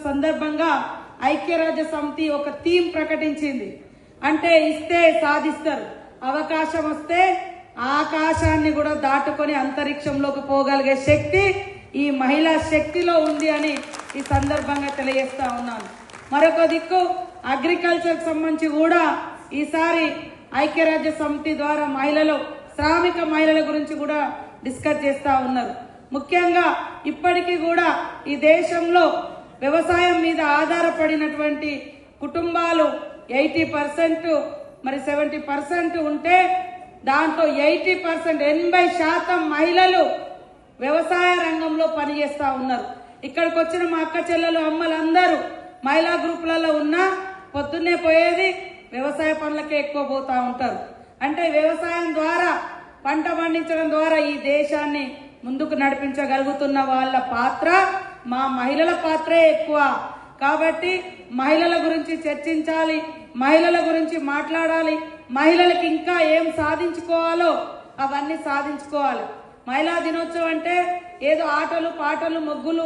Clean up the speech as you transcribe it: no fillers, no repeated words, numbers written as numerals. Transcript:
సందర్భంగా ఐక్యరాజ్య సమితి ఒక థీమ్ ప్రకటించింది. అంటే ఇస్తే సాధిస్తారు, అవకాశం వస్తే ఆకాశాన్ని కూడా దాటుకొని అంతరిక్షంలోకి పోగలిగే శక్తి ఈ మహిళా శక్తిలో ఉంది అని ఈ సందర్భంగా తెలియజేస్తా ఉన్నాను. మరొక దిక్కు అగ్రికల్చర్ సంబంధించి కూడా ఈసారి ఐక్యరాజ్య సమితి ద్వారా మహిళలు, శ్రామిక మహిళల గురించి కూడా డిస్కస్ చేస్తా ఉన్నారు. ముఖ్యంగా ఇప్పటికీ కూడా ఈ దేశంలో వ్యవసాయం మీద ఆధారపడినటువంటి కుటుంబాలు 80%, మరి 70% ఉంటే దాంట్లో 80%, 80% మహిళలు వ్యవసాయ రంగంలో పనిచేస్తా ఉన్నారు. ఇక్కడికి వచ్చిన మా అక్క చెల్లెలు, అమ్మలందరూ మహిళా గ్రూపులలో ఉన్నా పొద్దున్నే పోయేది వ్యవసాయ పనులకే ఎక్కువ పోతా ఉంటారు. అంటే వ్యవసాయం ద్వారా, పంట పండించడం ద్వారా ఈ దేశాన్ని ముందుకు నడిపించగలుగుతున్న వాళ్ళ పాత్ర, మా మహిళల పాత్రే ఎక్కువ. కాబట్టి మహిళల గురించి చర్చించాలి, మహిళల గురించి మాట్లాడాలి, మహిళలకు ఇంకా ఏం సాధించుకోవాలో అవన్నీ సాధించుకోవాలి. మహిళా దినోత్సవం అంటే ఏదో ఆటలు పాటలు ముగ్గులు